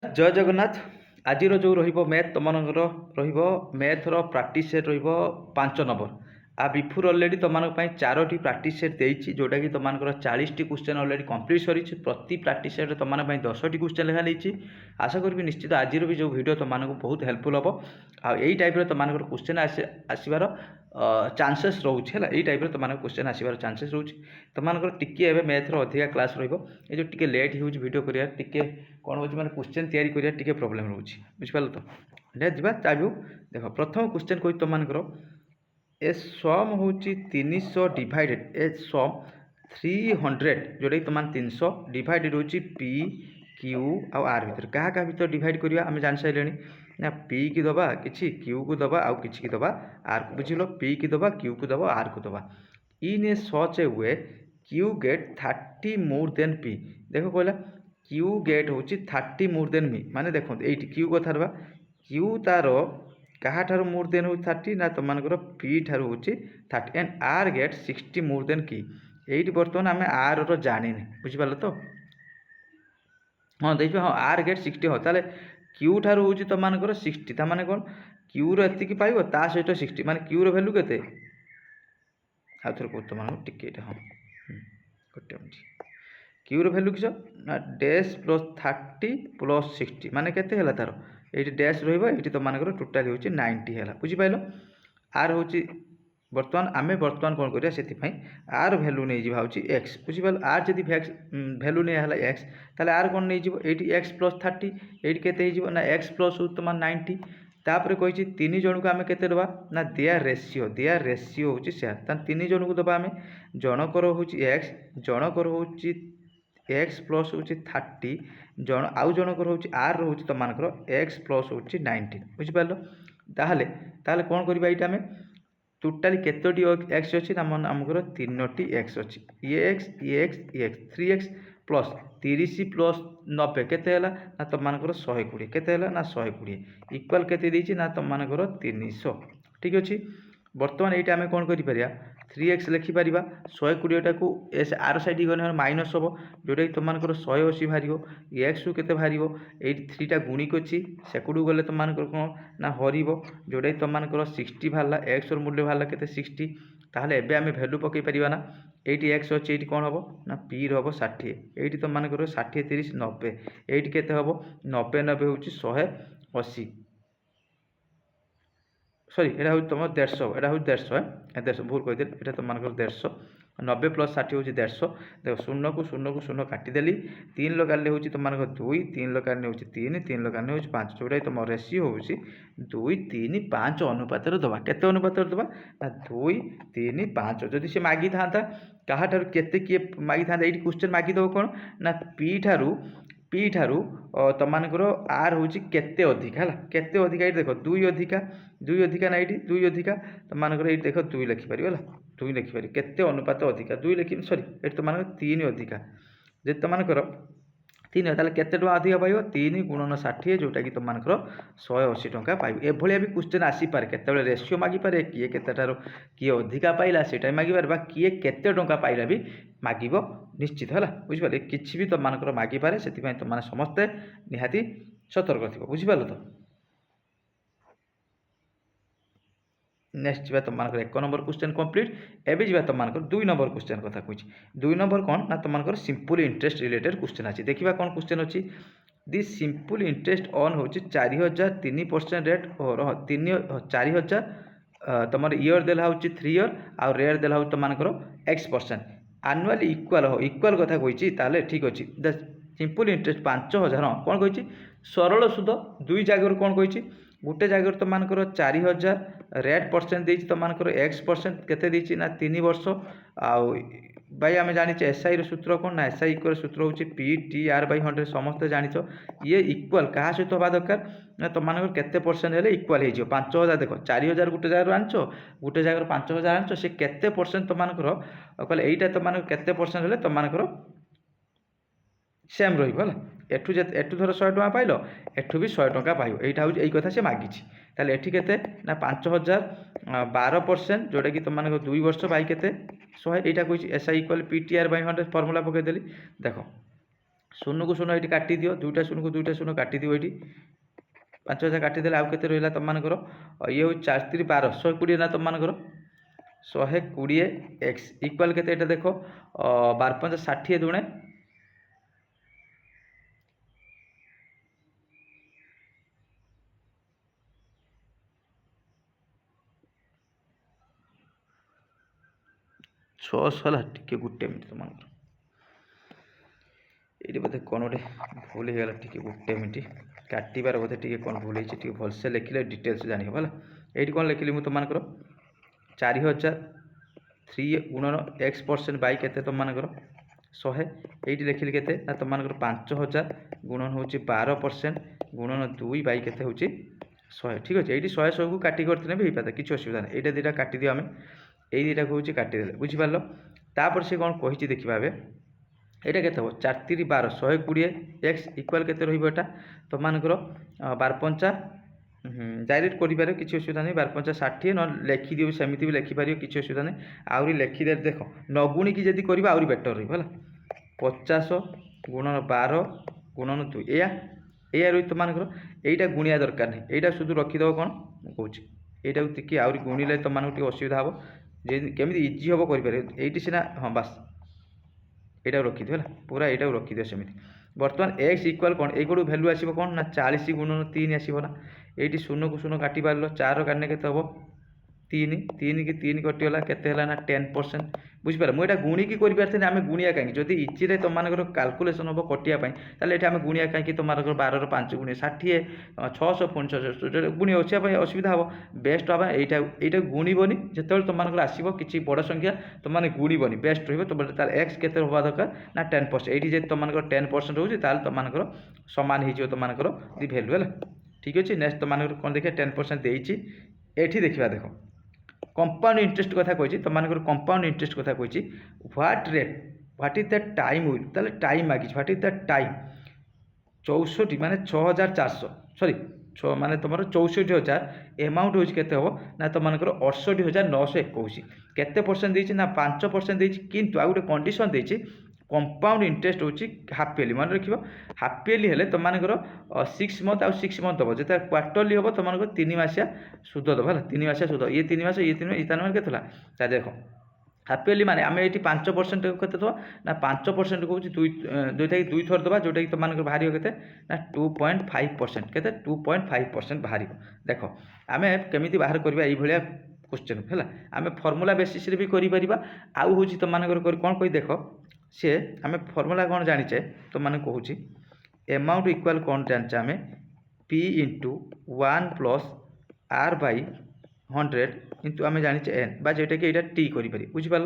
जय जगन्नाथ। आज जो रैथ तुम रैथर प्राक्ट सेट रो5 नंबर आ बिफोर अलरेडी तुम 4टी प्राक्ट सेट देती जोटा कि तुम 40टी क्वेश्चन अलरेडी कंप्लीट सरी प्रति प्राक्ट सेट तुम 10टी क्वेश्चन लेखा नहीं। आशा करी निश्चित आज भी जो वीडियो तुमको बहुत हेल्पफुल हम आई टाइप तुम क्वेश्चन आसबार चान्सेस रोचे है यही टाइप तुम क्वेश्चन आसबार चान्सेस रोचे तुम टी मैथर अधिका क्लास रो टे लेट हो वीडियो करा टे कौन हो क्वेश्चन तैयारी करा टे प्रोब्लेम रोचे बुझिपाल तो नेक्स्ट जा चाहू देख प्रथम क्वेश्चन कही तुमर ए सम हूँ 300 डिवाइडेड ए सम 300 जोटा कि तुम 300 डिवाइडेड होची पी क्यू आर भितर क्या भितर डिवाइड करिया आम जान सारे ना पी की दबा कि क्यू को दबा आउ कि दबा आर को बुझल पी की दबा क्यू को दबा आर को दबा in a such a way Q get 30 more than P देख कहला क्यू गेट हूँ 30 मोर देन मी माने देखो ये क्यू कथा रहा क्यू तार क्या मोर देन हो 30 ना तुम पी ठार हूँ 30 and R get 60 more than की ये बर्तमान आम आर जाने बुझिपाल तो हाँ देखिए हाँ आर गेट 60 हाँ ताले क्यू ठार हूँ तुम 60 ताने कौन क्यू री पाइब ता सहित 60 माने क्यू भैल्यू के आउ थे कह तुम टिके हाँ गोटे मिनट क्यू भैल्यू किस ना डैश प्लस 30 प्लस 60 माने केते हला तार ये डैश रही तुम टोटाल हूँ 90 है बुझिपाल आर हूँ बर्तमान आम बर्तमान कौन करिया से आर भैल्यू नहीं जावा हूँ एक्स बुझिपाल आर जब भैल्यू नहीं है एक्स ताले आर कौन नहीं ये एक्स प्लस 30 ये केते ना एक्स प्लस तुम 90 तापर कही 3 जन को आम के दबा ना देयर रेसीो हूँ से 3 जन को दबा आम जनकर हूँ एक्स जनकर हूँ एक्स प्लस हूँ 30 जन आउ जनकर हूँ आर हूँ तुम एक्स प्लस हूँ 90 बुझिपाल ताहले कौन करवा ये आम टोटाली केतोटी एक्स अच्छी आमकर 3टी एक्स अच्छी ये एक्स 3x प्लस 30 प्लस 90 केते ना तुम 120 केते ना 120 इक्वाल केते ना तुम 300 ठीक अच्छे बर्तमान ये आम कौन करा 3x लिखिपर 120 को एस आर सैड गले माइनस हम जोटा कि तुम 180 बाहर एक्स रु के बाहर ये 3टा गुणिक अच्छी सेकड़ू गले तुम कौन ना हर जोटा कि तुम 60 बाहर एक्स मूल्य बाहर के 60 ताहले एबे आम भैल्यू पकई पारिबा ना ये एक्स अच्छे ये कौन हम ना पी रो 60 ये तुम 60 30 90 ये केते हम 90 90 हूँ 180 सॉरी एटा हूँ तुम 150 एटा हूँ 150 भूल कहीदे ये तुम 150 90 प्लस 60 हूँ 150 देख शून्य को शून्य काटिदेली 3 लगाने हूँ तुम 2 3 लगाने हूँ 3 3 लगाने हूँ 5 जोटा तुम रेसीो हूँ 2 3 5 अनुपात दबा केते अनुपात दबा ना 2 3 5 जदि से मागी था क्या केते किए मागी था ये क्वेश्चन मागिदेव कौन ना पी ठारू तुम आर हूँ केते अधिका है केते अधिका ये देख 2 अधिका ना ये 2 अधिका तुम ये देख 2 लिखिपर है 2 लिखिपर केते अनुपात अधिका 2 लिखी सॉरी ये तुम 3 अधिका जब तुम 3 ताले केते टका अधिका पाइब 3 गुणन 60 जोटा कि तुम 180 टका पाइब एभलिया भी क्वेश्चन आसीपारे केते रेसीो मागिपारे किए केतेटार किए अधिका पाइला सेटा मागिपारे बा किए केते टका पाइला भी मागिब निश्चित है बुझिपारे किसी भी तुम मागिपारे से तुम समस्ते निहाती सतर्क थी बुझिपाल तो नेक्स्ट जा तुम 1 नंबर क्वेश्चन कंप्लीट एवं जा तुम 2 नंबर क्वेश्चन कथा कही 2 नंबर कौन ना तुम सिंपल इंटरेस्ट रिलेटेड क्वेश्चन अच्छी देखा कौन क्वेश्चन अच्छी दि सिंपल इंटरेस्ट ऑन हूँ 4003% रेट और 4000 तुम इयर देला हूँ 3 इयर आउ रेट देला हूँ तुम x% आनुआली इक्वाल कथा कही ताले ठीक अच्छे द सिंपल इंटरेस्ट 5000 कौन कही सरल सुध 2 जगह कौन कही गोटे जगह तुम 4000 रेट परसेंट देती तुम x% केते ना 3 वर्ष आउ भाई आम जाने एसआई सूत्र कौन ना एसआई इक्वल सूत्र हूँ पी टी आर बाई 100 समस्त जाच ये इक्वाल क्या सहित हवा दरकार ना तुम केते परसेंट है इक्वाल हो 5000 देख 4000 गोटे जगह आनच गोटे जगह 5000 आनच से केते परसेंट तुम कहले यहीटा तुम केते परसेंट है तुम सेम रहा एठू धर 100 टका पाइल एठू भी 100 टका पाइब यहाँ हूँ यही कथा से मागिଛି ताले एठी केते ना 5000 12% जोटा कि तुम 2 वर्ष बाई केते 100 यहाँ कही SI equal PTR by 100 formula पकईदेली देख शून्य को शून्य ये काटी दियो दुईटा शून्य को दुईटा शून्य काटी दियो ये 5000 काटिदेले आउ केते रहिला तुम मानकर ये हूँ 4 3 12 120 ना तुम मानकर 120 एक्स इक्वाल केते एटा देखो 12 5 60 दुणे 600 टिके गुटे मिनिट तुम मानकर ये बोधे कौन गोटे भूल हो गला टिके गुटे मिनिट काटिबार बोधे टिके कौन भूल होती टिके भलसे लिखिले डिटेल्स जानी है ये कौन लिखिली मुझे तुम मानकर 4000 3 गुणन x% बाई केते तुम मानकर 100 ये लिखिली केते ना तुम मानकर 5000 गुणन हूँ 12% गुणन 2 बाई केते हूँ 100 ठीक अच्छे ये 100 100 को काटी करते भी पाता किसी असुविधा नहीं यहाँ दुटा काटी दियो आम यही दुटा को काटिदे बुझिपार तापर से कौन कही देखा यहाँ के 4 3 12 120 एक्स इक्वाल के रहा तुम मानकर 12 5 डायरेक्ट कर किसी असुविधा नहीं 12 5 60 न लिखिद सेमती भी लिखिपार किसी असुविधा नहीं आहरी लिखिदे देख नगुणी की जब कर आहरी बेटर रहा 50 गुणन 12 गुणन 2 या रही तुम मानकर यहीटा गुणिया दरकार नहीं यहाँ शुद्ध रखीदेव कौन मुझे यहाँ टिके आहरी गुणिले तुम मानक असुविधा हम केमी इजी हम कर सीना हाँ बास यहाँ रखीदियो पूरा यहाँ रखीदियो सेमती बर्तमान एक्स इक्वाल कौन ये भैल्यू आसो कौन ना 40 गुणन 3 आसो ना ये शून्य को शून्य काटी पार 4 काटने के हम 3 3 की 3 कटिगला के ना 10% बुझिपार मुझे गुणिकी करें आम गुणिया कहीं जदि इचिरे तुम मानकर काल्कुलेसन हम कटियापाई ताले आम गुणिया कहीं तुम मानकर 12 5 गुणी 60 600 600 गुणी अच्छापी असुविधा हम बेस्ट हाँ यहाँ गुणबनी जो तुम मानकर आसो कि बड़ संख्या तुम मैंने गुणबनी बेस्ट रही तुम एक्स के हवा दरकार ना 10% ये तुम मानकर 10% हो तुम मानकर सामान हो तुम मानकर दी भैल्यू है ठीक अच्छे नेक्स्ट तुम मानकर कौन देखिए 10% देती ये देखा देख कंपाउंड इंटरेस्ट कथा कही तुम मानकर कंपाउंड इंटरेस्ट कथा कही what rate what is the time will ताले टाइम मागिछ व्हाट इज द टाइम 64 माने 6400 सॉरी माने तुम 64,000 एमाउंट हो ना तुम मानकर 68,921 केते परसेंट देछि ना 5% देछि किंतु आ गोटे कंडीशन देछि कंपाउंड इंटरेस्ट होची हाफ इयरली मन रखियो हाफ इयरली हेले तुम मानकर 6 मंथ आ 6 मंथ दबो जेता क्वार्टरली हम तुम मानकर 3 मासिया सुध दबो है 3 मासिया सुध ये 3 मास ये 3 मास इतान के ता देखो हाफ इयरली माने आम ये 5% केते दबा ना 5% को दुईटा दुई थर दबा जोटा कि तुम मानकर बाहर के ना 2.5% के 2.5% बाहर देख आम केमी बाहर करवा ये क्वेश्चन है आम फर्मूला बेसीस भी कर आउ हूँ तुम मानकर कौन कही देख सी आम फर्मूला कौन जाचे तो मैंने कहूँ एमाउंट इक्वाल कौन जाने आम P into 1 plus R by 100 into आम जाचे एन बा जोटा कि यहाँ टी करें बुझिपार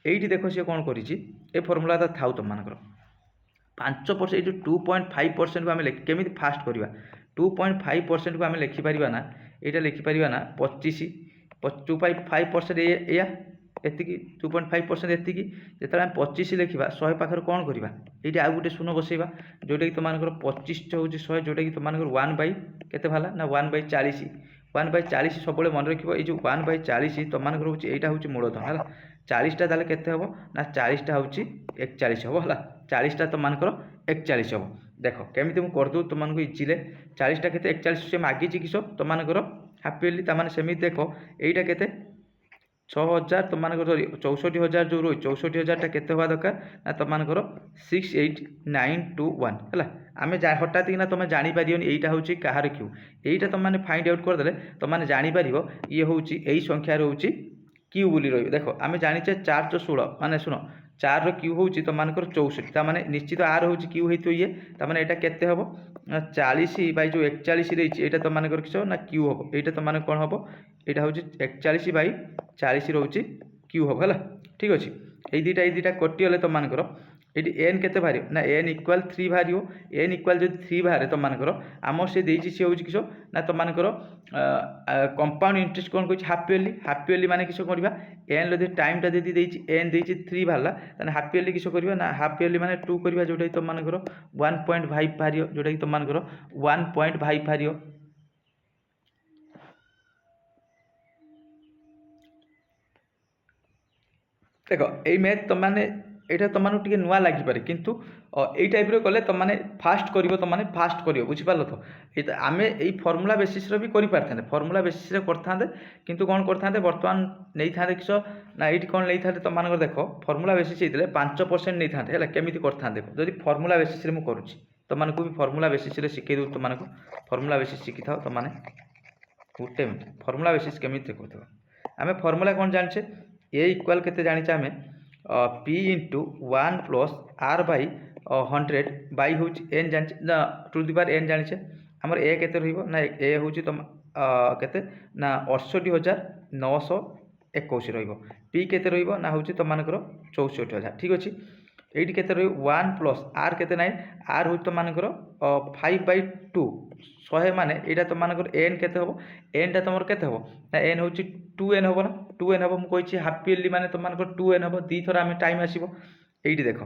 ये देख सी कौन कर फर्मूला तो था तुम मानकर 5% ये 2.5% को आम केमी फास्ट करवा 2.5% को आम लिखिपर ना यहाँ लिखिपर ना 25 2.5% या एतिकी 2.5% एतिकी जो आम 25 लिखा 100 पाखे कौन करवा ये आउ गोटे शून्य बसैवा जोटा कि तुम मानकर 25 हूँ 100 जोटा कि तुम मानकर 1 बाई के ना 1/40 1/40 सब मन रखिए ये जो 1/40 तुम मानकर हूँ यहाँ हूँ मूलधन है 40टा ताले केते हम ना 40टा हूँ 41 हम है 40टा तुम मानकर 41 हम देख केमी मुझे करदे तुम मानक इजिले 40टा के 41 से मागी किस तुम मानकर हाफ इयरली तमाने सेमती देख यहाँ के 6000 तुम मानकर 64,000 जो रही 64,000 के दरकार ना तुम मानकर 68921 है आम हठात कि तुम जापर यहाँ हूँ कहार क्यू यहीटा तुम मैंने फाइंड आउट करदे तुम मैंने जापर ये हूँ यही संख्यार हूँ क्यू बोली रही देख आम जाचे 4 × 16 माने शुण 4 क्यू हूँ तुम मानकर 64 ताने निश्चित आर हूँ क्यू हो ये ताने यहाँ केते हम 40 बै जो 41 रही है तुम मानकर किस ना क्यू हम यहाँ तुम माने कौन हम यहाँ हूँ 41 बै 40 रोचे क्यू हम है ठीक अच्छे ये दुटा कटिगले तुम मानकर ये एन के बाहर ना एन इक्वाल 3 बाहर एन इक्वाल जो 3 बाहर तुम मानकर आम से सी हूँ किस ना तुम मानकर कंपाउंड इंटरेस्ट कौन कह हाफ इयरली माने किस करवा एन लदि टाइमटा जब एन दे 3 बाहर ताने हाफ इयरली किस करवा ना हाफ इयरली माने 2 करवा जोटा तुम मानकर 1.5 बाहर जोटा कि तुम मानकर 1.5 बाहर देख यही मैथ तुम मैंने এইটা তোমার টিকে নূଆ লাগিপারে কিন্তু এই টাইপর কলে তোমানে ফাস্ট করিব তোমানে ফাস্ট করিব বুঝিপারল তো এটা আমি এই ফর্মুলা বেসিসরে বি করি পারথান্তে ফর্মুলা বেসিসরে করথান্তে কিন্তু কোন করথান্তে বর্তমান নেই থান্তে কিছ না এইটি কোন নেই থান্তে তোমানকৰ দেখো ফর্মুলা বেসিস হইতলে 5% নেই থান্তে হলা কেমিতি করথান্তে দেখো যদি ফর্মুলা বেসিসরে মু করুছি তোমানকু বি ফর্মুলা বেসিসরে শিখাই দઉં তোমানকু ফর্মুলা বেসিস শিখি থাও তোমানে গোटे मिनिट फर्मुला बेसिस केमिति देखो आम फर्मुला कौन जाने ए इक्वाल के जाने आम P into 1 plus R by 100 बै हूँ एन जाने टू दी पावर एन जाने आमर ए के ना ए हूँ तुम के ना 68,921 पी के ना हूँ तुम 64,000 ठीक अच्छे ये के 1 प्लस आर के ना आर हूँ तुम 5/2 100 माने यहाँ तुम एन के हम एन टा तुम के ना एन हूँ 2n हम ना 2n हम मुझे हाफ इयरली माने तुम 2n हम दी थर आम टाइम आसो ये देख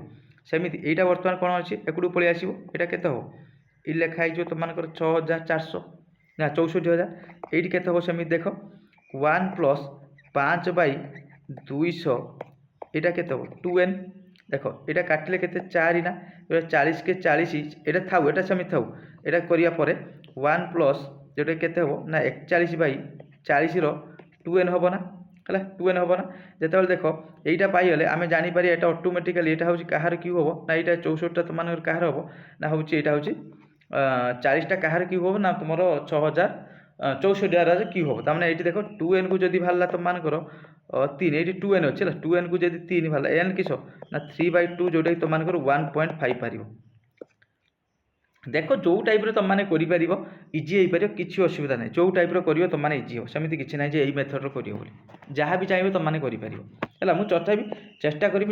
सेमती यहाँ बर्तमान कौन अच्छे एकड़ू पलि आसो यहाँ के हम ये लिखाई तुम 6,400 ना 64,000 ये के सेमती देख 1 प्लस 5/200 यहाँ के 2n देख यहाँ काटिले के 4 ना 40 के 40 यहाँ था यहाँ सेमती था यहाँ करापर 1 प्लस जोटा के ना 41/40 2n हम ना है 2n हम ना जो देख यहाँ पाइले आम जापर ये ऑटोमेटिकली यहाँ हूँ कहार क्यू हम ना यहाँ 64टा तुम कहार हम ना हूँ यहाँ हूँ 40टा कहार क्यू हम ना तुम 6,64,000 क्यू हम तमें ये देख 2n को जब बाहर तुम 3 ये 2n अच्छे 2n को जब 3 बाहर एन किस ना 3/2 जोटा तुम 1.5 पार देख जो टाइप तुम मैंने कर इजी हो पार किसी असुविधा नहीं जो टाइप कर तुम मैंने इजी हो सेमती किसी ना यही मेथड कर जहाँ भी चाहिए तुम मैंने करें मुझे तथापि चेष्टा करी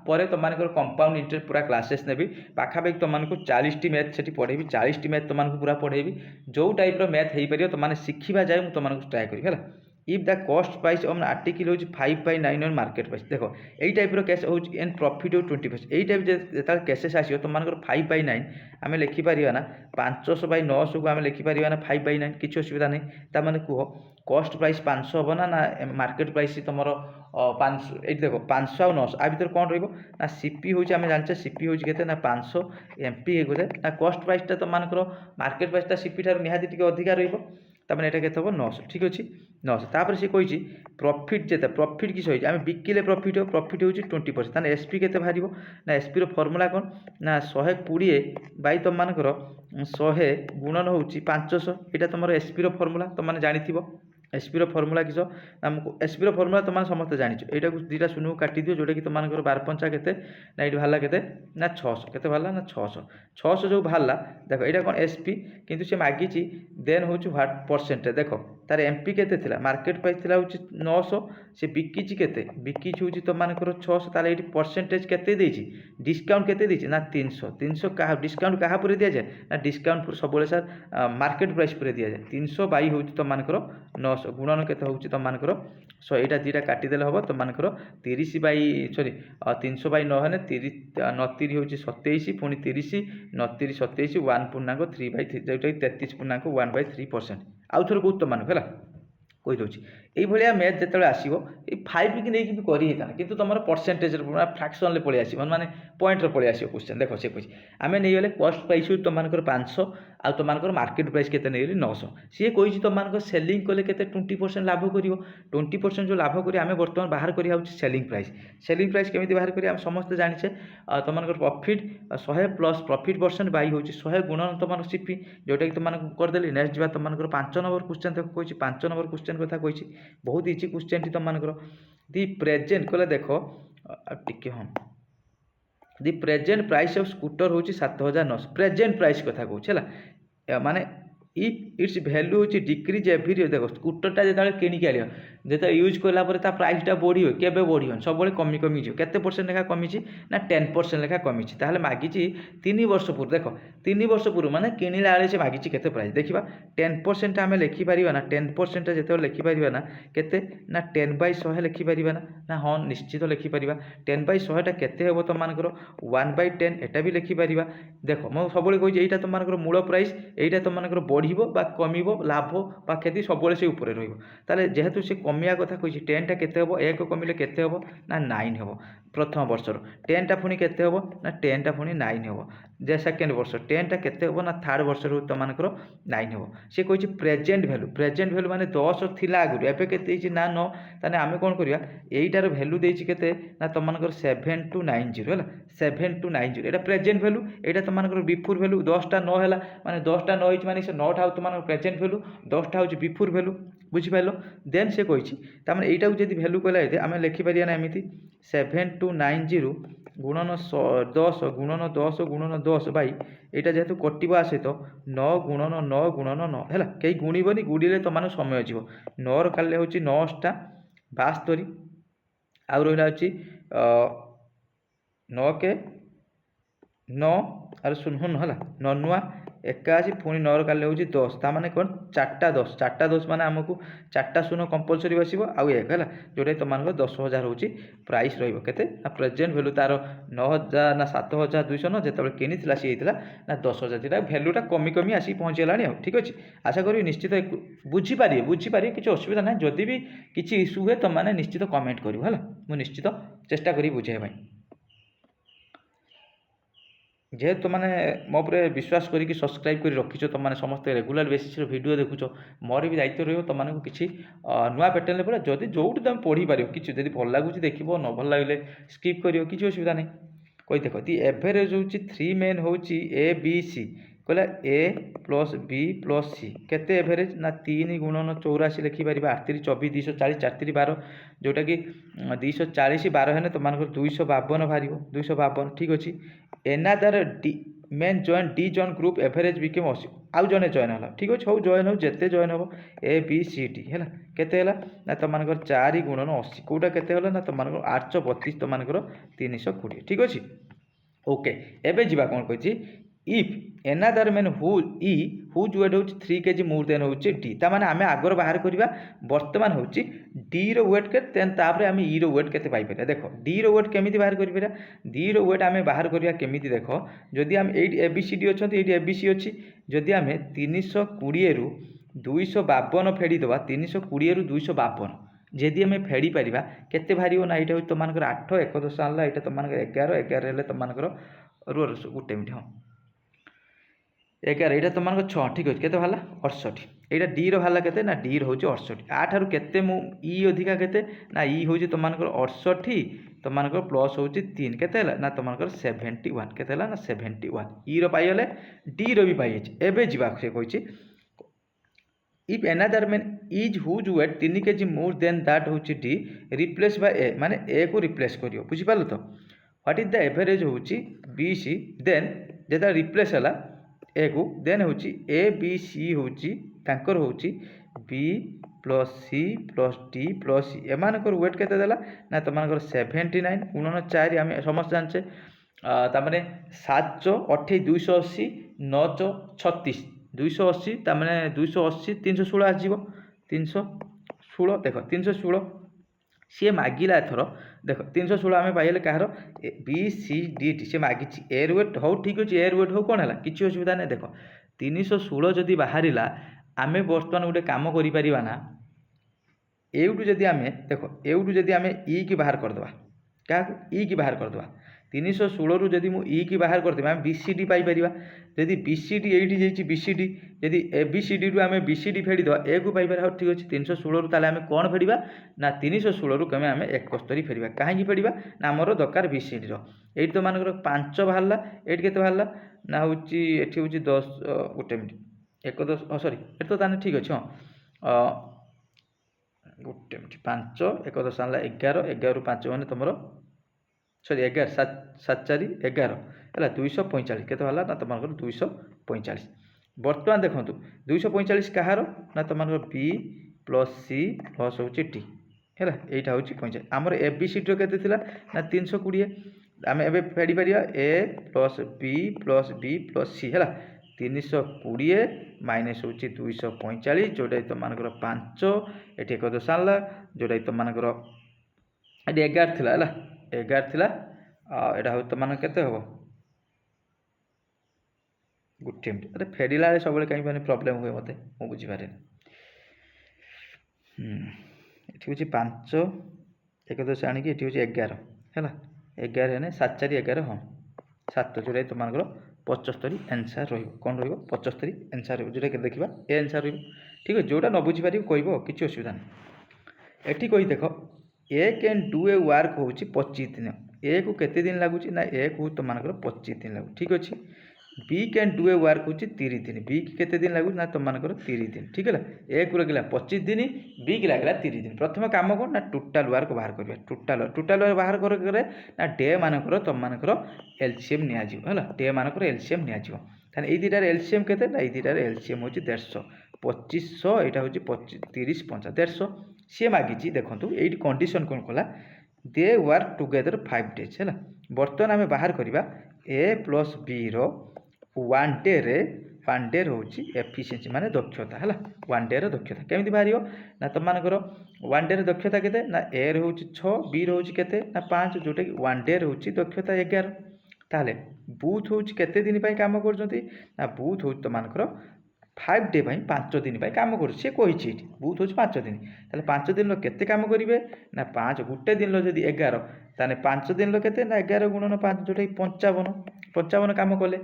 पर तुम कंपाउंड इंटरेस्ट पूरा क्लासेस नेबी पाखापाखि तुमको 40 टी मैथ से पढ़ेबी 40 टी मैथ तुमको पूरा पढ़ेबी जो टाइप मैथ हो पार तुमने शिखा जाए मुझे तुमको ट्राए करी है if the cost price of article हूँ 5/9 ऑन मार्केट प्राइस देख यही टाइप केस हूँ एंड प्रॉफिट हो 20% यही टाइप जो केसेस आसो तुम 5/9 आम लिखिपर ना 500/900 को आम लिखिपर ना 5/9 किसी असुविधा नहीं ताने कह कॉस्ट प्राइस 500 हम ना मार्केट प्राइस तुम 500 ये देख 500 आ 900 आ भर कौन रहा सीपी हूँ आम जानचे सीपी हूँ के 500 एमपी हो ना कॉस्ट प्राइसटा तुम मार्केट प्राइसटा सीपी ठार निहाती टी अधिका रहा ये के 900 ठीक अच्छे 900 तापर सी कही प्रॉफिट जिते प्रॉफिट किस आम बिकिले प्रॉफिट हो 20% ताने एसपी के बाहर ना एसपी फर्मुला कौन ना 120 तुम 100 गुणन हूँ 500 यहाँ तुम एसपी फर्मुला तुमने जानी एसपी फर्मुला किस एसपी फर्मुला तुमने समस्त जानी यहाँ को दुटा शून्य को काटी दियो जोटा कि तुम 12/5 के ना ये बाहर के ना 600 के बाहर ना 600 जो बाहर देख यहाँ कौन एसपी किंतु से मागी देन हूँ ह्वाट परसेंटेज देख तार एमपी के मार्केट प्राइस थी हूँ 900 से बिकी के बिकी हूँ तुम 600 ताले ये परसेंटेज के डिस्काउंट के ना 300 क्या डिस्काउंट क्या पूरे दि जाए ना डिस्काउंट सब सर मार्केट प्राइस पूरे दि जाए 300 बाई हूँ तुम 900 गुणन के हूँ तुम सो यहाँ दुटा काटिदेले हम तुम 300/9 है 29 हूँ 27 पुणी 30 29 27 1 पूर्णांक 3/3 जोटा 33 पूर्णांक 1/3% आउ थोड़े कौन तुम है कहीदे ये मैथ जो आसो ये 5 की नहीं भी करता कि तुम परसेंटेज फ्राक्शन पलि आस माने पॉइंट पलि आस क्वेश्चन देख से कही आम नहीं गले कॉस्ट प्राइस तुम 500 आ तुम मार्केट प्राइस के 900 सी कही तुम सेलिंग कले के 20% लाभ कर 20% जो लाभ कर आम बर्तमान बाहर करा सेलिंग प्राइस केमी बाहर करें समस्त जाने तुम profit 100 plus profit percent by हूँ 100 गुणन तुम सीपी जोटा कि तुम करदेली नेक्स्ट जा तुम 5 नंबर क्वेश्चन तक कही 5 नंबर क्वेश्चन कथा कही बहुत इजी क्वेश्चन टी तुम दि प्रेजेंट कले देख टिके हम दि प्रेजेंट प्राइस ऑफ स्कूटर हूँ 7,900 प्रेजेंट प्राइस कथा कहूँ माने इफ इट्स वैल्यू हूँ डिक्रीज एवरी देख स्कूटरटा जो किणिक आन जो यूज कलापर प्राइसटा बढ़ी के बढ़ सब कमी कमी के परसेंट लेखा कमी ना 10% लेखा कमी ताहले मागी 3 वर्ष पूर्व देख 3 वर्ष पूर्व माने किणिला बेले से मागी के प्राइस देखा 10% आम लिखिपर ना 10% जो लिखिपर ना के ना 10/100 लिखिपर ना हाँ निश्चित लिखिपर 10/100 के तुम 1/10 एटा भी लिखिपर देख मुझे सब कही यहाँ तुम मूल प्राइस यहाँ तुम बढ़िब बा कमिब लाभ बा क्षति सब से ऊपर रहिब ताले जेहेतु से कमिया कथा कही 10टा केते हबो 1 कमिले केते हबो ना 9 हबो प्रथम वर्षर 10टा पुणी केते हबो ना 10टा पुणी 9 हबो जे सेकेंड वर्ष 10टा केते हबो ना थर्ड वर्षर तमानकर 9 हबो से कहि प्रेजेंट वैल्यू माने 10 थिला आगु एबे केते हिची ना 9 ताने आमे कोन करिया एइटार वैल्यू देछि केते ना तमानकर 7290 हैला 7290 एटा प्रेजेंट वैल्यू एटा तमानकर बिफोर वैल्यू 10टा 9 हैला माने 10टा 9 हिची माने से 9 टा तमानकर प्रेजेंट वैल्यू 10टा होछि बिफोर वैल्यू बुझि पाइलो देन से कहिछि ता माने एइटा जदि वैल्यू कहला एते आमे लिखि परिया ना एमिति 7290 गुणन 10 गुणन 10 गुणन 10 बाई एटा जेहेतु कटिबा सहित 9 गुणन 9 गुणन 9 हैला केही गुणिबनी गुडिले तो माने समय जीव 9 र काले होछि 9 टा 72 आउ रहिला होछि 9 के 9 आर सुन हला 9 नुआ 81 पुणी 9 र काले होछि 10 ता माने कोन 4टा 10 माने हमकु 4टा शून्य कंपलसरी बसिबो आउ 1 हला जोडे तो मानको 10000 होछि प्राइस रहिबो केते आ प्रेजेंट वैल्यू तार 9000 ना 7200 न जेतबे किनिथिला सी हेतिला ना 10000 जेटा वैल्यूटा कमी कमी आसी पहुंचेलानी आ ठीक अछि आशा करी निश्चित बुझी पारिए किछ असुविधा ना जदि भी किछ इशू हुए तो माने निश्चित कमेंट करिवो हला मु निश्चित चेष्टा करी बुझाय भाई जेहेतु मैंने मो पर विश्वास करी सब्सक्राइब कर रखीच तुम मैंने समस्त रेगुलर बेसिस वीडियो देखुच मोर भी दायित्व रही तुमको किसी नुआ पैटर्न पड़ा जदि जो तुम पढ़ी पार कि भल लगुच देख न भल लगे स्किप कर किसी असुविधा नहीं कही देख दि एभरेज हूँ 3 मेन हूँ ए बी सी कहला ए प्लस बी प्लस सी केते एभरेज ना 3 गुणन 84 लिखिपर 8 3 24 240 4 3 12 जोटा कि 240 12 है तुम 252 बाहर 252 ठीक अच्छे another D main join D join group average became 80 आउ जने जॉइन हला ठीक अच्छे हौ जॉइन हो जेते जॉइन हो ए बी सी डी है केते हला ना तुम 4 गुणन 80 कोटा केते हला ना तुम 832 तुम 320 ठीक अच्छे ओके एबे जीवा कोन कहि if another man whose weight हूँ 3 kg मोर देन हूँ डी ताने आम आगर बाहर करवा बर्तमान हूँ डी रो वेट के तापर आम ई रो वेट के पाइपर देख डी रो वेट केमी बाहर कर डी रो वेट आम बाहर करवा केमी देख जदि आम ये ए बी सी डी अच्छा ये ए बी सी अच्छी जदि आम 320 रु 252 फेड़ीदे 320 रु 252 जदि आम फेड़ी पार केते बाहर ना यहाँ हूँ तुम 8 1 10 आनला यहाँ तुम 11 11 तुम रो गोटे मिनट हाँ 11 यहाँ तुम 6 ठीक अच्छे केते बाहर 68 यहाँ डी रो बाहर केते ना डी हूँ 68 आठार केते मु ई अधिका केते ना ई हूँ तुम 68 तुम प्लस हूँ 3 केते ना तुम 71 केते ना 71 ई रो पाइले डी रो भी पाई एबे जीवा से कही if another man is whose weight 3 kg more than that हूँ डी रिप्लेस बाय ए माने ए को रिप्लेस करियो बुझिपाल तो व्हाट इज द एवरेज हूँ बी सी देन जेदा रिप्लेस है ए को देन हूँ ए बी सी हूँ हूँ B plus C plus D plus C एमानकर वेट केते देला ना तुम 79 गुणन 4 आम समस्त जानचे तामने 7 28 280 9 36 280 तामने 280 316 आसो 316 देख 316 सी मागिला एथर देख 316 आम पाइले कहार B C D T C मागिची एयर वेट हो ठीक अच्छे एयर वेट हो कौन है किसी असुविधा नहीं देख 316 जदि बाहर आम बर्तमान गोटे कम करना एवटू जदि आम देख एवटू जदि आम ई की बाहर करदे क्या ई की बाहर करदे 316 रु जदि मु ई की बाहर करदेबा आम बी सी डी पाइपर जदि बी सी डी ये जाइए बी सी डी जदि ए बी सी डी रु आम बी सी डी फेड़ीद ए को पाइपर हाँ ठीक अच्छे 316 रु ताले आम कौन फेड़ा ना 316 रु कमे आम 71 फेड़ा कहीं फेड़ा ना आमर दरकार बी सी डी ये तो मानकर 5 बाहर ये के बाहर ना हूँ ये हूँ 10 गोटे मिनट 1 10 सरी ये तो ताने ठीक अच्छे हाँ गोटे मिनट 5 1 10 आनला 11 11 रु 5 मैंने तुम सॉरी 11 7 4 11 है 245 के ना तुम 245 बर्तमान देखो 245 कहार ना तुम बी प्लस सी प्लस हूँ टी है यहाँ हूँ 45 आमर ए बी सी डी के ना 320 आम ए फेड़ी पार ए प्लस बी प्लस सी है 320 माइनस हूँ 245 जोटा तुम 5 ये 1 10 आनला जोटा तुम 11 थी 11 थिला एटा हो तुम केते हम गोटे मिनिट अरे फेरिला सब कहीं मैंने प्रोब्लेम हुए मत मुझे बुझीपारे ये हूँ 5 एक 10 आणिक ये हूँ 11 है 11 है 7 4 11 हाँ 7 जोटा तुम 75 आंसर रन रो 75 आंसर जोटा कि देखा ए आंसर ठीक है जोटा न बुझीपार कह कि असुविधा नहीं एटी कही देख ए कैन डू ए वर्क हूँ 25 दिन ए को केते दिन लगुच ना ए को तुम 25 दिन लगू ठीक अच्छे B can do a work हूँ 30 दिन बी की केते दिन लगुच ना तुम 30 दिन ठीक है ए को लगे 25 दिन बी की लगे 30 दिन प्रथम कम कौन ना टोटाल वर्क बाहर करवा टोटाल वर्क बाहर कर ना डे मानकर तुम मानकर एलसीएम है डे मानकर एलसीएम निजी ये दुटार एलसीएम के ना ये दुटार एलसीएम हूँ 150 2500 यहाँ हूँ 30 50 150 सी मागिची देखो ये कंडीशन कौन कला दे वर्क टुगेदर 5 डेज है बर्तमान आम बाहर करवा ए प्लस बी वन डे रे हूँ एफिशिएंसी माने दक्षता है वन डे दक्षता केमी बाहर ना तुम मानकर वन डे दक्षता के ना ए हूँ 6 बी रोच के ना 5 जोटा कि वन डे हूँ दक्षता 11 ताहले बूथ हूँ केते दिन काम कर बूथ हूँ तुम मानकर 5 डे 5 दिन काम कर कही बूथ हूँ 5 दिन ताहले 5 दिन केते काम करेंगे ना 5 गोटे दिन जदि 11 ताने 5 दिन केते ना 11 गुणन 5 जोटा 55 काम कले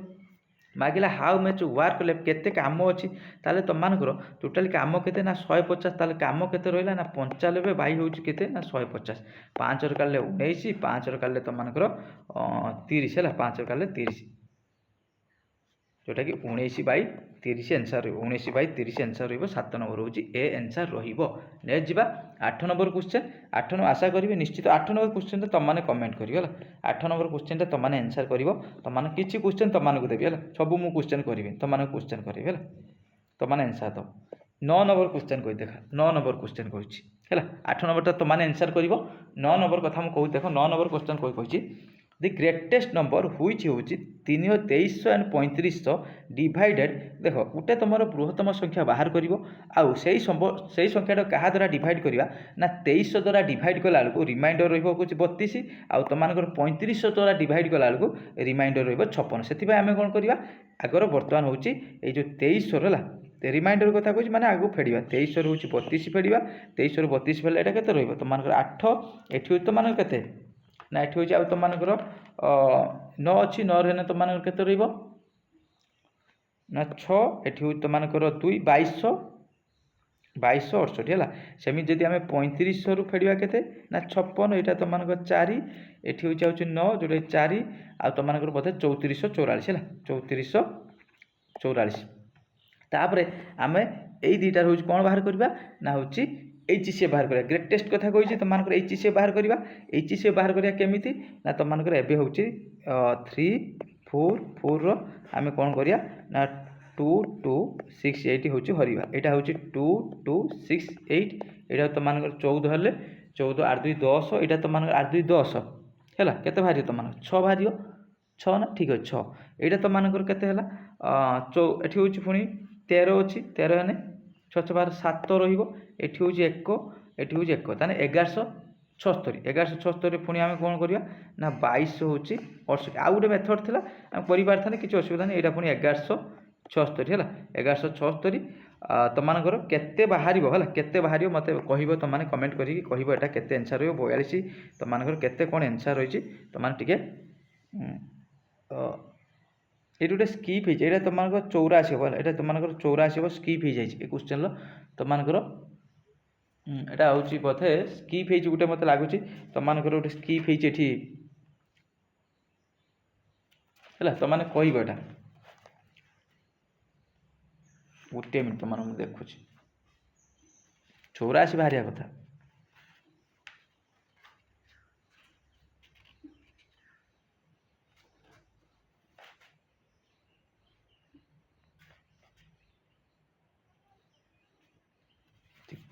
मागिला हाउ मच वर्क लेफ्ट केते काम अच्छी ताले तुम मानकर टोटाल काम केते ना 150 ताले काम केते रहिला ना 95 बाई हूँ केते ना 150 5 रे काले 19 5 रे काले तुम मानकर 30 है 5 रे काले 30 जोटा कि 19 by 30 answer 19 by 30 answer 7 number हूँ ए आंसर नेक्स्ट जीवा 8 नंबर क्वेश्चन 8 नंबर आशा करेंगे निश्चित 8 नंबर क्वेश्चन तुमने कमेंट कर 8 नंबर क्वेश्चन तुमने आंसर कर तुमने किसी क्वेश्चन तुमको देवी है सब मुझे क्वेश्चन करी तुमने क्वेश्चन करी है तुमने आंसर दो 9 नंबर क्वेश्चन कही देखा 9 नंबर क्वेश्चन कही 8 नंबर तुमने आंसर कर 9 नंबर कथा मुझे कह देख 9 नंबर क्वेश्चन कही दि ग्रेटेस्ट नंबर हुईच हूँ 2300 एंड 3500 डिवाइडेड देख गोटे तुम बृहत्तम संख्या बाहर कर संख्या क्या द्वारा डिवाइड करवा ना 2300 द्वारा डिवाइड कला रिमाइंडर रोचे 32 आउ तुम 3500 द्वारा डिवाइड कला रिमाइंडर रो56 से आम कौन करवा आगर बर्तमान हूँ ये जो 2300 रिमाइंडर कथा कह मैंने आगे फेड़ा 2300 हूँ 32 फेड़ा 2300 32 फेले यहाँ के तुम 8 ये तुम के ना ये हूँ तुम 9 अच्छी 9 रही तुम के ना 6 ये हूँ तुम 2 2200 68 है सेमी जदि आम 3500 रु फेड़ा के ना 56 यहाँ तुम 4 ये हूँ 9 जोटा 4 आ तुम बोधे 3444 है 3444 तापर आम यही दुटार हूँ कौन बाहर करवा ना हूँ HCF बाहर करा ग्रेटेस्ट कथा कही तुम HCF बाहर करवा HCF बाहर करा केमी ना तुम एवं हूँ 3 4 4 आम कौन करिया ना 2 2 6 8 हूँ हरवा यहाँ हूँ 2 2 6 8 यहाँ तुम 14 हेल्ले 14 8 2 10 यहाँ तुम 8 2 10 है के बाहर तुम 6 बाहर 6 ना ठीक है 6 यहाँ तुम के ये हूँ पुणी 13 अच्छी 13 हेने 6 बार 7 रही हूँ 1 ये हूँ 1 ताने 1176 पुणी आम कौन करवा ना 22 हूँ 68 आउ गोटे मेथड थी आम कर किसी असुविधा नहीं यहाँ पुणी 1176 है 1176 तुमर केते बाहर है केते बाहर मत कह तुमने कमेंट करके कह यहाँ केते आंसर रही 42 तुमर केते कौन आंसर रही तुमने टे ये गोटे स्कीप हो जाए तुम 84 हम यहाँ तुम 84 हम स्कीप हो जाए क्वेश्चन तुम यहाँ हूँ बोधे स्कीप हो गोटे मत लगुच तुम गोटे स्कीप है तुमने कह यहाँ गोटे मिनट तुम देखु 84 बाहर कथा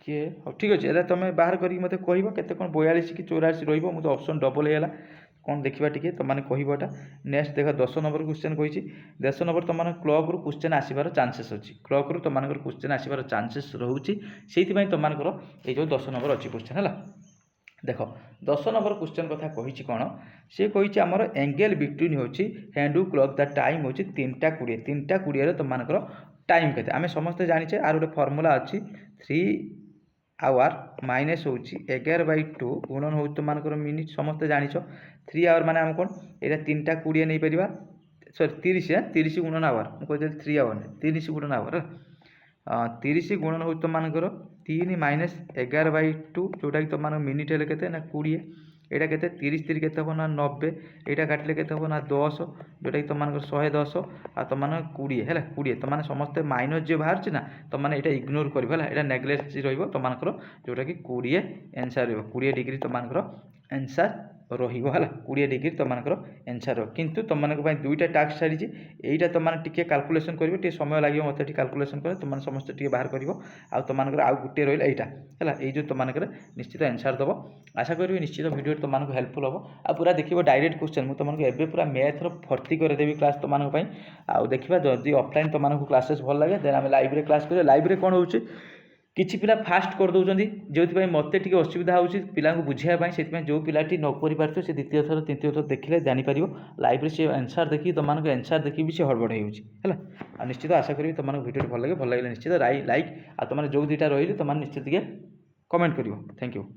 हाँ ठीक अच्छे ये तुम बाहर करके मत कह के कौन 42 कि 84 रुझे ऑप्शन डबल होगा कौन देखा टी तुमने कह नेक्स्ट देख 10 नंबर क्वेश्चन कही 10 नंबर तुम क्लर्क रू क्वेश्चन आसबार चांसेस अच्छी क्लर्क रू तुम क्वेश्चन आसबार चांसेस रोचे से तुम ये जो 10 नंबर अच्छी क्वेश्चन है देख 10 नंबर क्वेश्चन कथा कही कौन सी कही आमर एंगेल बिटवीन हूँ हैंड क्लॉक द टाइम हूँ 3टा 20 3टा 20 तुमको टाइम के आम समस्ते जाचे आर गोटे फर्मूला अच्छी 3 आवर माइनस हूँ 11/2 गुणन हूँ तुमको मिनिट समस्ते जाच 3 आवर मान आम कौन यहाँ 3टा 20 नहीं पार सरी 30 गुणन आवर मुझे 3 आवर 30 गुणन आवर 30 गुणन हूँ तुमको 3 माइनस 11/2 जोटा कि तुम मिनिट हेल्ले के 20 यहाँ के 30 3 के हम ना 90 यहाँ काटिले के हम ना 10 जोटा कि तुम 110 आ तुम 20 है 20 तुम समस्ते माइनस जो बाहर ना तुम ये इग्नोर कर यहाँ नेग्लेक्ट रुमकर जोटा कि 20 एनसार 20 डिग्री तुमको एनसार रहा 20 डिग्री तुमको एनसार किंतु तुम दुईटा टास्क छाड़ी यहीटा तुमने काल्कुलेसन करेंगे समय लगे मत काल्कुलेसन कर तुम समस्त बाहर कर तुमको आउ गोटे रहा है ये जो तुमको निश्चित एनसार दब आशा करी निश्चित वीडियो तुमको हेल्पफुल हम आ पूरा देखिए डायरेक्ट क्वेश्चन मुझे तुमको एवं पूरा मैथ्र भर्ती करदेवी क्लास तुमको आउ देखा जदि ऑफलाइन तुमको क्लासेस भल लगे देन आम लाइव क्लास करें लाइव कौन हो किसी पिला फास्ट कर दौरान जो मत टी असुविधा होती पिला बुझाई से जो पिलाटी न कर से द्वितीय थर तृतीय थर देखिले जापर लाइव से आंसर देखिए तुमको आंसर देखिए भी से हड़बड़ हो निश्चित आशा करी तुमको वीडियो भल लगे निश्चित लाइक आ तुम जो दुटा रही तुम निश्चित कमेंट कर थैंक यू।